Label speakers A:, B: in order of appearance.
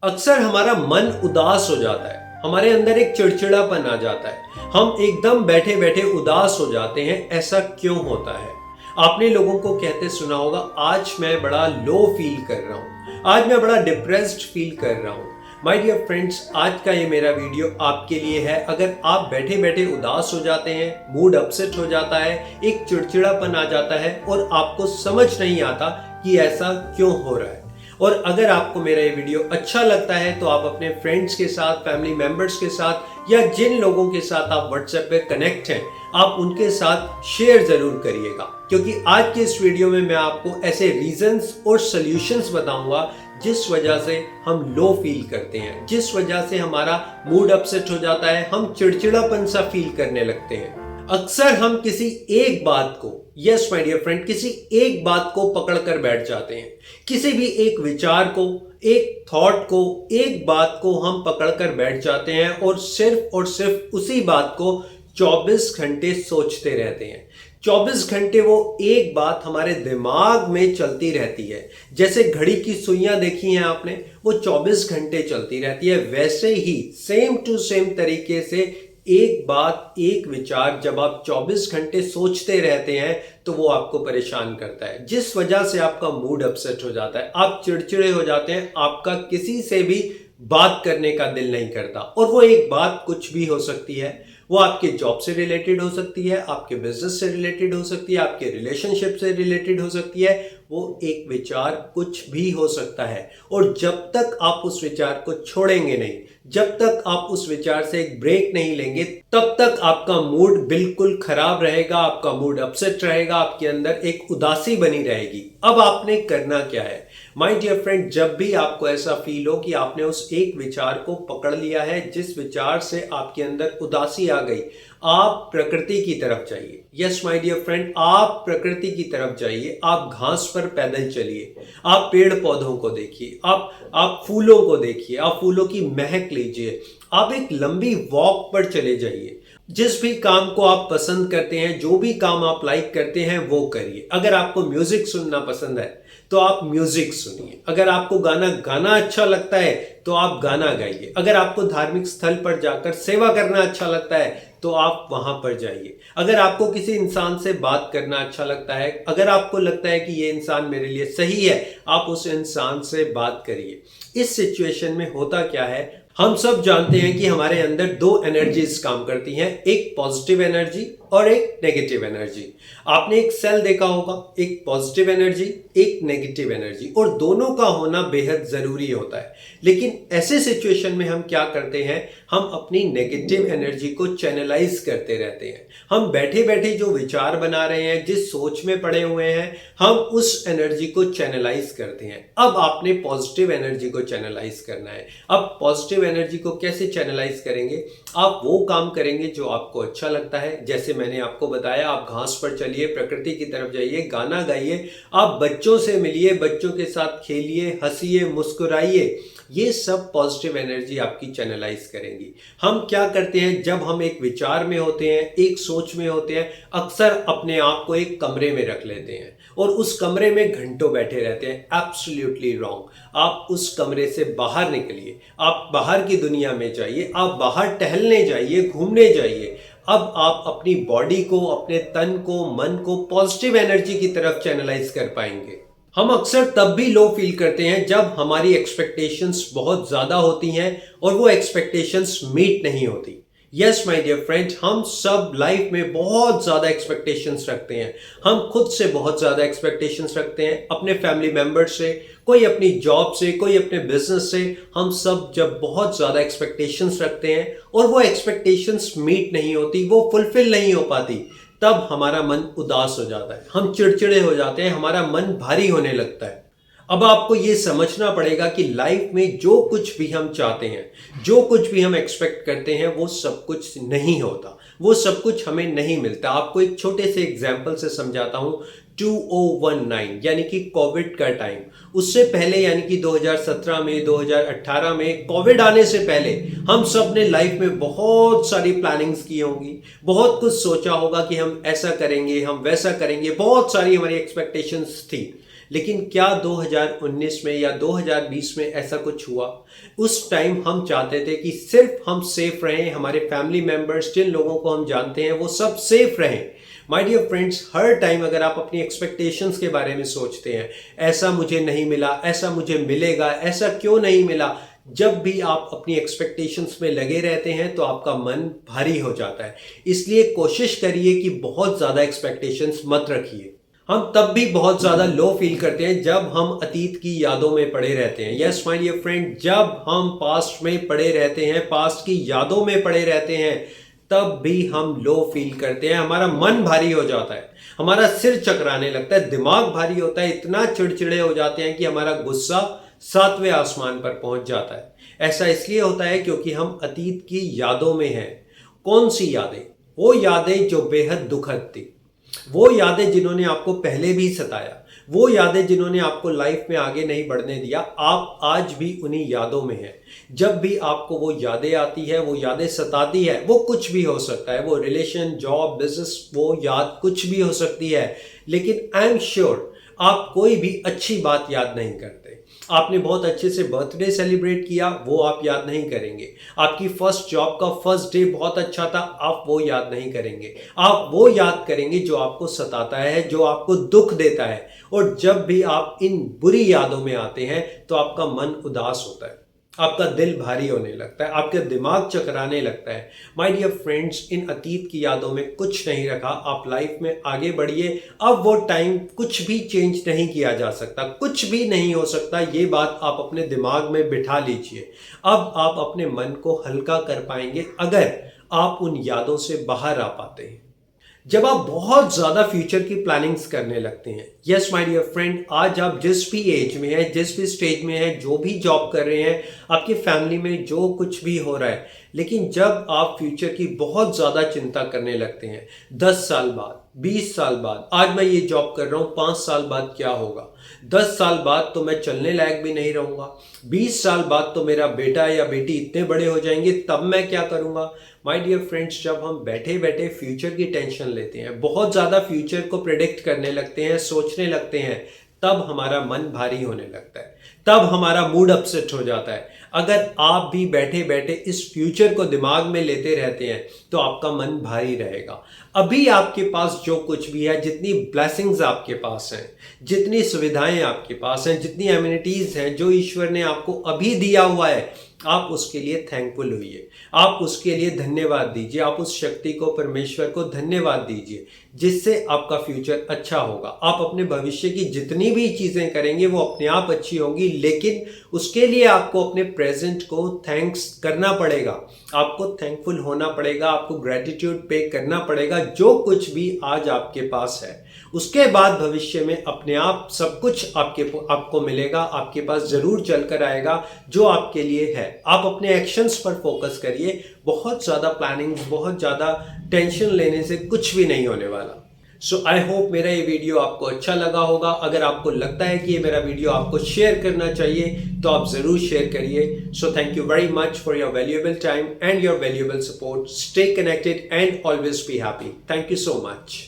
A: अक्सर हमारा मन उदास हो जाता है, हमारे अंदर एक चिड़चिड़ापन आ जाता है, हम एकदम बैठे बैठे उदास हो जाते हैं। ऐसा क्यों होता है? आपने लोगों को कहते सुना होगा, आज मैं बड़ा लो फील कर रहा हूँ, आज मैं बड़ा डिप्रेस्ड फील कर रहा हूँ। माय डियर फ्रेंड्स, आज का ये मेरा वीडियो आपके लिए है। अगर आप बैठे बैठे उदास हो जाते हैं, मूड अपसेट हो जाता है, एक चिड़चिड़ापन आ जाता है और आपको समझ नहीं आता कि ऐसा क्यों हो रहा है, और अगर आपको मेरा ये वीडियो अच्छा लगता है तो आप अपने फ्रेंड्स के साथ, फैमिली मेंबर्स के साथ, या जिन लोगों के साथ आप व्हाट्सएप पे कनेक्ट हैं, आप उनके साथ शेयर जरूर करिएगा। क्योंकि आज के इस वीडियो में मैं आपको ऐसे रीजंस और सॉल्यूशंस बताऊंगा जिस वजह से हम लो फील करते हैं, जिस वजह से हमारा मूड अपसेट हो जाता है, हम चिड़चिड़ापन सा फील करने लगते हैं। अक्सर हम किसी एक बात को, यस माय डियर फ्रेंड, किसी एक बात को पकड़ कर बैठ जाते हैं। किसी भी एक विचार को, एक थॉट को, एक बात को हम पकड़ कर बैठ जाते हैं और सिर्फ उसी बात को 24 घंटे सोचते रहते हैं। 24 घंटे वो एक बात हमारे दिमाग में चलती रहती है। जैसे घड़ी की सुइयां देखी हैं आपने, वो 24 घंटे चलती रहती है। वैसे ही सेम टू सेम तरीके से एक बात, एक विचार जब आप 24 घंटे सोचते रहते हैं तो वो आपको परेशान करता है, जिस वजह से आपका मूड अपसेट हो जाता है, आप चिड़चिड़े हो जाते हैं, आपका किसी से भी बात करने का दिल नहीं करता। और वो एक बात कुछ भी हो सकती है, वो आपके जॉब से रिलेटेड हो सकती है, आपके बिजनेस से रिलेटेड हो सकती है, आपके रिलेशनशिप से रिलेटेड हो सकती है। वो एक विचार कुछ भी हो सकता है, और जब तक आप उस विचार को छोड़ेंगे नहीं, जब तक आप उस विचार से एक ब्रेक नहीं लेंगे, तब तक आपका मूड बिल्कुल खराब रहेगा, आपका मूड अपसेट रहेगा, आपके अंदर एक उदासी बनी रहेगी। अब आपने करना क्या है माय डियर फ्रेंड? जब भी आपको ऐसा फील हो कि आपने उस एक विचार को पकड़ लिया है, जिस विचार से आपके अंदर उदासी आ गई, आप प्रकृति की तरफ जाइए। यस माय डियर फ्रेंड, आप प्रकृति की तरफ जाइए। आप घास पर पैदल चलिए, आप पेड़ पौधों को देखिए, आप फूलों को देखिए, आप फूलों की महक लीजिए, आप एक लंबी वॉक पर चले जाइए। जिस भी काम को आप पसंद करते हैं, जो भी काम आप लाइक करते हैं, वो करिए। अगर आपको म्यूजिक सुनना पसंद है तो आप म्यूजिक सुनिए। अगर आपको गाना गाना अच्छा लगता है तो आप गाना गाइए। अगर आपको धार्मिक स्थल पर जाकर सेवा करना अच्छा लगता है तो आप वहां पर जाइए। अगर आपको किसी इंसान से बात करना अच्छा लगता है, अगर आपको लगता है कि ये इंसान मेरे लिए सही है, आप उस इंसान से बात करिए। इस सिचुएशन में होता क्या है, हम सब जानते हैं कि हमारे अंदर दो एनर्जीज काम करती हैं, एक पॉजिटिव एनर्जी और एक नेगेटिव एनर्जी। आपने एक सेल देखा होगा, एक पॉजिटिव एनर्जी, एक नेगेटिव एनर्जी, और दोनों का होना बेहद जरूरी होता है। लेकिन ऐसे सिचुएशन में हम क्या करते हैं, हम अपनी नेगेटिव एनर्जी को चैनलाइज करते रहते हैं। हम बैठे बैठे जो विचार बना रहे हैं, जिस सोच में पड़े हुए हैं, हम उस एनर्जी को चैनलाइज करते हैं। अब आपने पॉजिटिव एनर्जी को चैनलाइज करना है। अब पॉजिटिव एनर्जी को कैसे चैनलाइज करेंगे? आप वो काम करेंगे जो आपको अच्छा लगता है। जैसे मैंने आपको बताया, आप घास पर चलिए, प्रकृति की तरफ जाइए, गाना गाइए, आप बच्चों से मिलिए, बच्चों के साथ खेलिए, हंसिए, मुस्कुराइए। ये सब पॉजिटिव एनर्जी आपकी चैनलाइज करेंगी। हम क्या करते हैं, जब हम एक विचार में होते हैं, एक सोच में होते हैं, अक्सर अपने आप को एक कमरे में रख लेते हैं और उस कमरे में घंटों बैठे रहते हैं। Absolutely wrong. आप उस कमरे से बाहर निकलिए, आप बाहर की दुनिया में जाइए, आप बाहर टहलने जाइए, घूमने जाइए। अब आप अपनी बॉडी को, अपने तन को, मन को पॉजिटिव एनर्जी की तरफ चैनलाइज कर पाएंगे। हम अक्सर तब भी लो फील करते हैं जब हमारी एक्सपेक्टेशंस बहुत ज्यादा होती हैं और वो एक्सपेक्टेशंस मीट नहीं होती। यस माय डियर फ्रेंड, हम सब लाइफ में बहुत ज्यादा एक्सपेक्टेशंस रखते हैं। हम खुद से बहुत ज्यादा एक्सपेक्टेशंस रखते हैं, अपने फैमिली मेंबर से, कोई अपनी जॉब से, कोई अपने बिजनेस से। हम सब जब बहुत ज्यादा एक्सपेक्टेशंस रखते हैं और वो एक्सपेक्टेशंस मीट नहीं होती, वो फुलफिल नहीं हो पाती, तब हमारा मन उदास हो जाता है, हम चिड़चिड़े हो जाते हैं, हमारा मन भारी होने लगता है। अब आपको ये समझना पड़ेगा कि लाइफ में जो कुछ भी हम चाहते हैं, जो कुछ भी हम एक्सपेक्ट करते हैं, वो सब कुछ नहीं होता, वो सब कुछ हमें नहीं मिलता। आपको एक छोटे से एग्जाम्पल से समझाता हूं। 2019 यानी कि कोविड का टाइम, उससे पहले यानी कि 2017 में, 2018 में, कोविड आने से पहले हम सब ने लाइफ में बहुत सारी प्लानिंग्स की होंगी, बहुत कुछ सोचा होगा कि हम ऐसा करेंगे, हम वैसा करेंगे, बहुत सारी हमारी एक्सपेक्टेशंस थी। लेकिन क्या 2019 में या 2020 में ऐसा कुछ हुआ? उस टाइम हम चाहते थे कि सिर्फ हम सेफ रहें, हमारे फैमिली मेंबर्स, जिन लोगों को हम जानते हैं वो सब सेफ रहें। माय डियर फ्रेंड्स, हर टाइम अगर आप अपनी एक्सपेक्टेशंस के बारे में सोचते हैं, ऐसा मुझे नहीं मिला, ऐसा मुझे मिलेगा, ऐसा क्यों नहीं मिला, जब भी आप अपनी एक्सपेक्टेशंस में लगे रहते हैं तो आपका मन भारी हो जाता है। इसलिए कोशिश करिए कि बहुत ज़्यादा एक्सपेक्टेशंस मत रखिए। हम तब भी बहुत ज़्यादा लो फील करते हैं जब हम अतीत की यादों में पड़े रहते हैं। यस माय डियर फ्रेंड, जब हम पास्ट में पड़े रहते हैं, पास्ट की यादों में पड़े रहते हैं, तब भी हम लो फील करते हैं, हमारा मन भारी हो जाता है, हमारा सिर चकराने लगता है, दिमाग भारी होता है, इतना चिड़चिड़े हो जाते हैं कि हमारा गुस्सा 7वें आसमान पर पहुंच जाता है। ऐसा इसलिए होता है क्योंकि हम अतीत की यादों में हैं। कौन सी यादें? वो यादें जो बेहद दुखद थी, वो यादें जिन्होंने आपको पहले भी सताया, वो यादें जिन्होंने आपको लाइफ में आगे नहीं बढ़ने दिया। आप आज भी उन्हीं यादों में हैं। जब भी आपको वो यादें आती है, वो यादें सताती है, वो कुछ भी हो सकता है, वो रिलेशन, जॉब, बिजनेस, वो याद कुछ भी हो सकती है, लेकिन आई एम श्योर आप कोई भी अच्छी बात याद नहीं करते। आपने बहुत अच्छे से बर्थडे सेलिब्रेट किया, वो आप याद नहीं करेंगे। आपकी फर्स्ट जॉब का फर्स्ट डे बहुत अच्छा था, आप वो याद नहीं करेंगे। आप वो याद करेंगे जो आपको सताता है, जो आपको दुख देता है। और जब भी आप इन बुरी यादों में आते हैं तो आपका मन उदास होता है, आपका दिल भारी होने लगता है, आपका दिमाग चकराने लगता है। माय डियर फ्रेंड्स, इन अतीत की यादों में कुछ नहीं रखा। आप लाइफ में आगे बढ़िए। अब वो टाइम कुछ भी चेंज नहीं किया जा सकता, कुछ भी नहीं हो सकता। ये बात आप अपने दिमाग में बिठा लीजिए। अब आप अपने मन को हल्का कर पाएंगे अगर आप उन यादों से बाहर आ पाते हैं। जब आप बहुत ज़्यादा फ्यूचर की प्लानिंग्स करने लगते हैं, यस माय डियर फ्रेंड, आज आप जिस भी एज में हैं, जिस भी स्टेज में हैं, जो भी जॉब कर रहे हैं, आपकी फैमिली में जो कुछ भी हो रहा है, लेकिन जब आप फ्यूचर की बहुत ज़्यादा चिंता करने लगते हैं, 10 साल बाद, 20 साल बाद, आज मैं ये जॉब कर रहा हूँ, 5 साल बाद क्या होगा, 10 साल बाद तो मैं चलने लायक भी नहीं रहूँगा, 20 साल बाद तो मेरा बेटा या बेटी इतने बड़े हो जाएंगे, तब मैं क्या करूँगा। माय डियर फ्रेंड्स, जब हम बैठे बैठे फ्यूचर की टेंशन लेते हैं, बहुत ज़्यादा फ्यूचर को प्रेडिक्ट करने लगते हैं, सोचने लगते हैं, तब हमारा मन भारी होने लगता है, तब हमारा मूड अपसेट हो जाता है। अगर आप भी बैठे बैठे इस फ्यूचर को दिमाग में लेते रहते हैं तो आपका मन भारी रहेगा। अभी आपके पास जो कुछ भी है, जितनी ब्लेसिंग्स आपके पास हैं, जितनी सुविधाएं आपके पास हैं, जितनी एमिनिटीज़ हैं जो ईश्वर ने आपको अभी दिया हुआ है, आप उसके लिए थैंकफुल होइए, आप उसके लिए धन्यवाद दीजिए, आप उस शक्ति को, परमेश्वर को धन्यवाद दीजिए, जिससे आपका फ्यूचर अच्छा होगा। आप अपने भविष्य की जितनी भी चीज़ें करेंगे वो अपने आप अच्छी होंगी, लेकिन उसके लिए आपको अपने प्रेजेंट को थैंक्स करना पड़ेगा, आपको थैंकफुल होना पड़ेगा, आपको ग्रेटिट्यूड पे करना पड़ेगा जो कुछ भी आज आपके पास है। उसके बाद भविष्य में अपने आप सब कुछ आपको मिलेगा, आपके पास जरूर चल कर आएगा जो आपके लिए है। आप अपने एक्शंस पर फोकस करिए। बहुत ज़्यादा प्लानिंग, बहुत ज़्यादा टेंशन लेने से कुछ भी नहीं होने वाला। सो आई होप मेरा ये वीडियो आपको अच्छा लगा होगा। अगर आपको लगता है कि ये मेरा वीडियो आपको शेयर करना चाहिए तो आप ज़रूर शेयर करिए। So thank you very much for your valuable time and your valuable support. Stay connected and always be happy. Thank you so much.